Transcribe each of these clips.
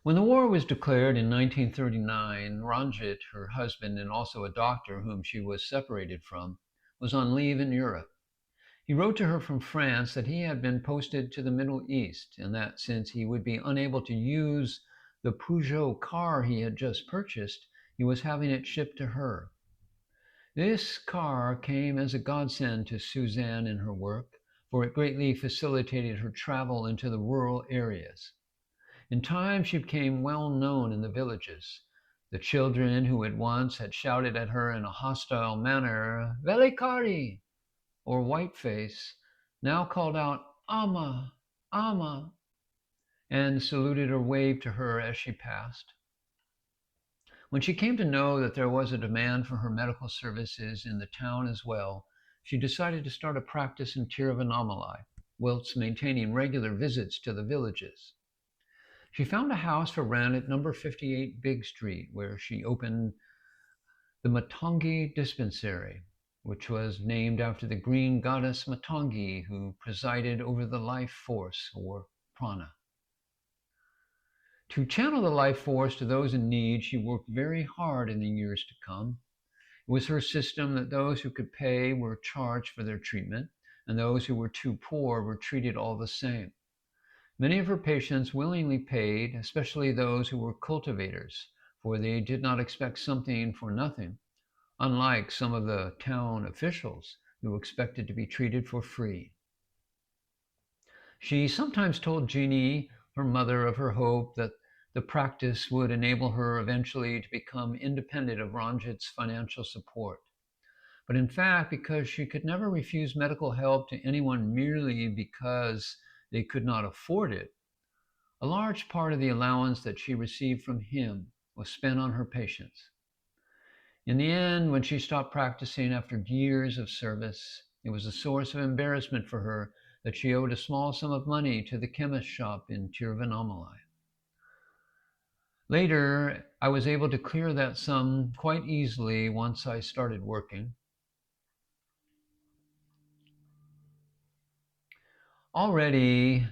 When the war was declared in 1939, Ranjit, her husband and also a doctor whom she was separated from, was on leave in Europe. He wrote to her from France that he had been posted to the Middle East and that since he would be unable to use the Peugeot car he had just purchased, he was having it shipped to her. This car came as a godsend to Suzanne in her work, for it greatly facilitated her travel into the rural areas. In time, she became well known in the villages. The children who had once had shouted at her in a hostile manner, Velikari, or Whiteface, now called out, Amma, Amma, and saluted or waved to her as she passed. When she came to know that there was a demand for her medical services in the town as well, she decided to start a practice in Tiruvannamalai, whilst maintaining regular visits to the villages. She found a house for rent at number 58 Big Street, where she opened the Matangi Dispensary, which was named after the green goddess Matangi, who presided over the life force, or prana. To channel the life force to those in need, she worked very hard in the years to come. It was her system that those who could pay were charged for their treatment, and those who were too poor were treated all the same. Many of her patients willingly paid, especially those who were cultivators, for they did not expect something for nothing, unlike some of the town officials who expected to be treated for free. She sometimes told Jeanne, her mother, of her hope that the practice would enable her eventually to become independent of Ranjit's financial support. But in fact, because she could never refuse medical help to anyone merely because they could not afford it, a large part of the allowance that she received from him was spent on her patients. In the end, when she stopped practicing after years of service, it was a source of embarrassment for her that she owed a small sum of money to the chemist shop in Tiruvannamalai. Later, I was able to clear that sum quite easily once I started working. Already,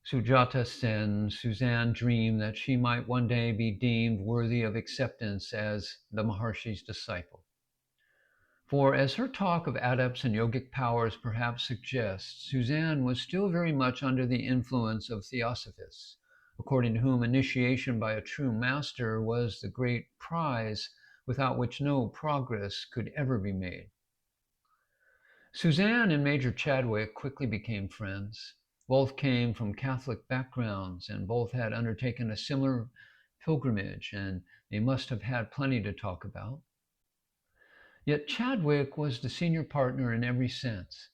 Sujata Sen, Suzanne dreamed that she might one day be deemed worthy of acceptance as the Maharshi's disciple. For as her talk of adepts and yogic powers perhaps suggests, Suzanne was still very much under the influence of theosophists, according to whom initiation by a true master was the great prize without which no progress could ever be made. Suzanne and Major Chadwick quickly became friends. Both came from Catholic backgrounds and both had undertaken a similar pilgrimage, and they must have had plenty to talk about. Yet Chadwick was the senior partner in every sense.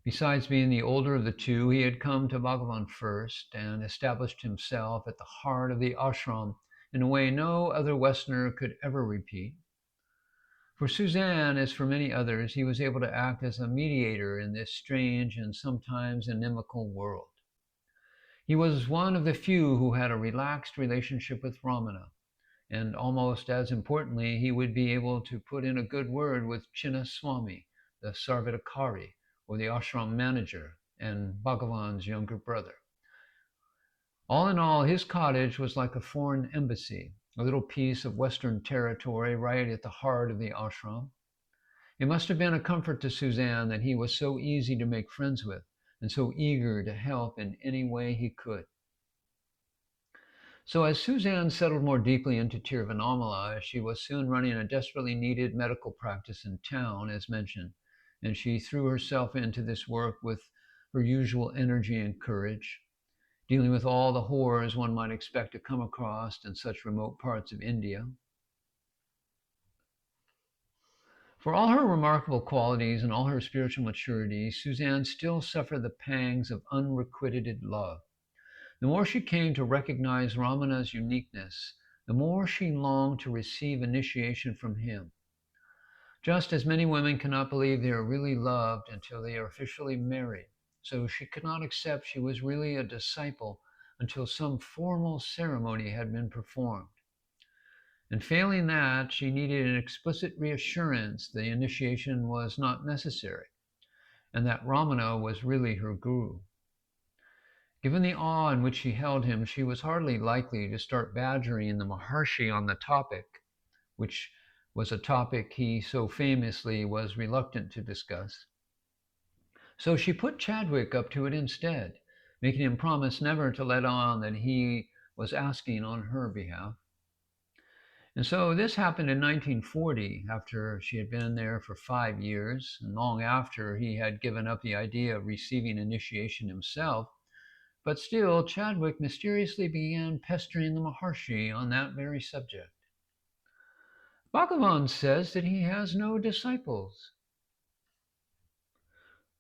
Besides being the older of the two, he had come to Bhagavan first and established himself at the heart of the ashram in a way no other Westerner could ever repeat. For Suzanne, as for many others, he was able to act as a mediator in this strange and sometimes inimical world. He was one of the few who had a relaxed relationship with Ramana, and almost as importantly, he would be able to put in a good word with Chinna Swami, the Sarvadakari, or the ashram manager, and Bhagavan's younger brother. All in all, his cottage was like a foreign embassy, a little piece of Western territory right at the heart of the ashram. It must have been a comfort to Suzanne that he was so easy to make friends with and so eager to help in any way he could. So as Suzanne settled more deeply into Tiruvannamalai, she was soon running a desperately needed medical practice in town, as mentioned, and she threw herself into this work with her usual energy and courage, dealing with all the horrors one might expect to come across in such remote parts of India. For all her remarkable qualities and all her spiritual maturity, Suzanne still suffered the pangs of unrequited love. The more she came to recognize Ramana's uniqueness, the more she longed to receive initiation from him. Just as many women cannot believe they are really loved until they are officially married, so she could not accept she was really a disciple until some formal ceremony had been performed. And failing that, she needed an explicit reassurance the initiation was not necessary, and that Ramana was really her guru. Given the awe in which she held him, she was hardly likely to start badgering the Maharshi on the topic, which was a topic he so famously was reluctant to discuss. So she put Chadwick up to it instead, making him promise never to let on that he was asking on her behalf. And so this happened in 1940, after she had been there for 5 years, and long after he had given up the idea of receiving initiation himself. But still, Chadwick mysteriously began pestering the Maharshi on that very subject. Bhagavan says that he has no disciples.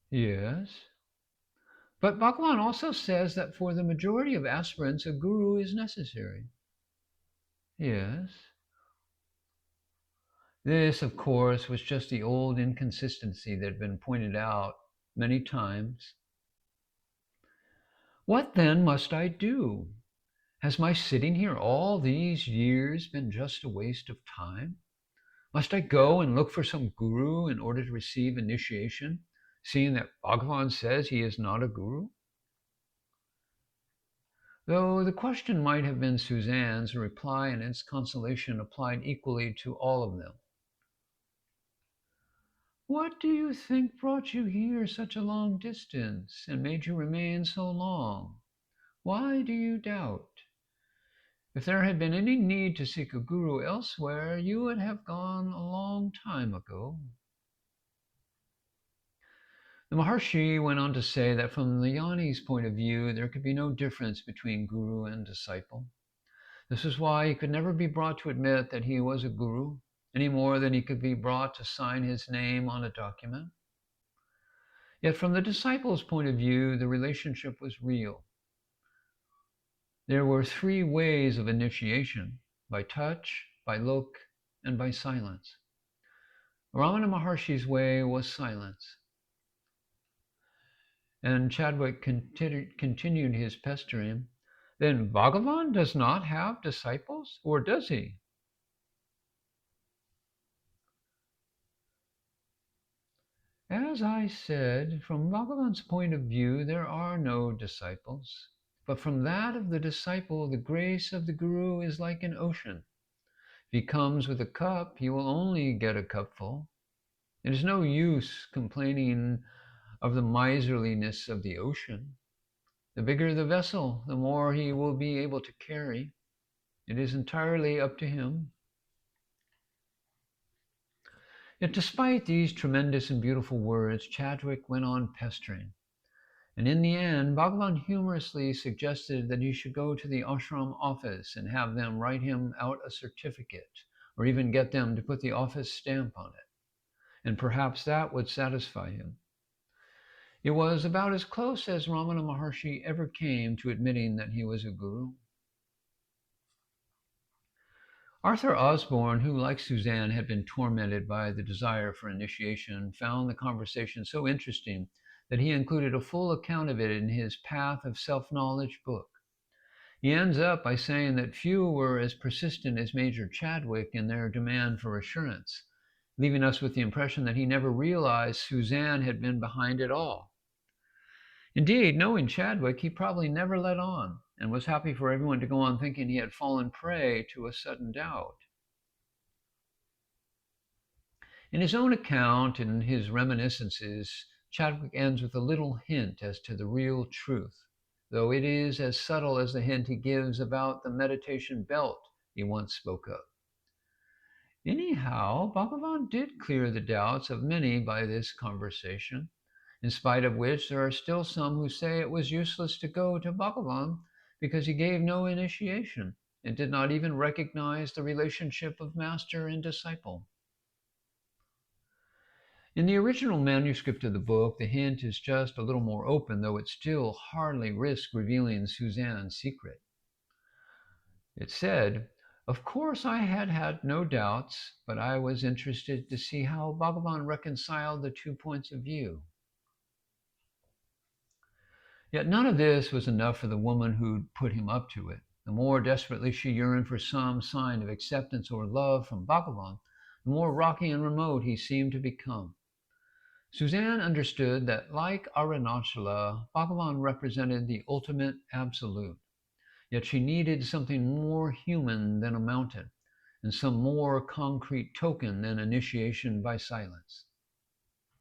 Yes. But Bhagavan also says that for the majority of aspirants, a guru is necessary. Yes. This, of course, was just the old inconsistency that had been pointed out many times. What then must I do? Has my sitting here all these years been just a waste of time? Must I go and look for some guru in order to receive initiation, seeing that Bhagavan says he is not a guru? Though the question might have been Suzanne's, the reply and its consolation applied equally to all of them. What do you think brought you here such a long distance and made you remain so long? Why do you doubt? If there had been any need to seek a guru elsewhere, you would have gone a long time ago. The Maharshi went on to say that from the Jnani's point of view, there could be no difference between guru and disciple. This is why he could never be brought to admit that he was a guru, any more than he could be brought to sign his name on a document. Yet from the disciple's point of view, the relationship was real. There were 3 ways of initiation: by touch, by look, and by silence. Ramana Maharshi's way was silence. And Chadwick continued his pestering. Then Bhagavan does not have disciples, or does he? As I said, from Bhagavan's point of view, there are no disciples. But from that of the disciple, the grace of the guru is like an ocean. If he comes with a cup, he will only get a cupful. It is no use complaining of the miserliness of the ocean. The bigger the vessel, the more he will be able to carry. It is entirely up to him. Yet despite these tremendous and beautiful words, Chadwick went on pestering. And in the end, Bhagavan humorously suggested that he should go to the ashram office and have them write him out a certificate, or even get them to put the office stamp on it. And perhaps that would satisfy him. It was about as close as Ramana Maharshi ever came to admitting that he was a guru. Arthur Osborne, who, like Suzanne, had been tormented by the desire for initiation, found the conversation so interesting that he included a full account of it in his Path of Self-Knowledge book. He ends up by saying that few were as persistent as Major Chadwick in their demand for assurance, leaving us with the impression that he never realized Suzanne had been behind it all. Indeed, knowing Chadwick, he probably never let on, and was happy for everyone to go on thinking he had fallen prey to a sudden doubt. In his own account, in his reminiscences, Chadwick ends with a little hint as to the real truth, though it is as subtle as the hint he gives about the meditation belt he once spoke of. Anyhow, Bhagavan did clear the doubts of many by this conversation, in spite of which there are still some who say it was useless to go to Bhagavan because he gave no initiation and did not even recognize the relationship of master and disciple. In the original manuscript of the book, the hint is just a little more open, though it still hardly risks revealing Suzanne's secret. It said, "Of course I had no doubts, but I was interested to see how Bhagavan reconciled the 2 points of view." Yet none of this was enough for the woman who'd put him up to it. The more desperately she yearned for some sign of acceptance or love from Bhagavan, the more rocky and remote he seemed to become. Suzanne understood that, like Arunachala, Bhagavan represented the ultimate absolute, yet she needed something more human than a mountain, and some more concrete token than initiation by silence.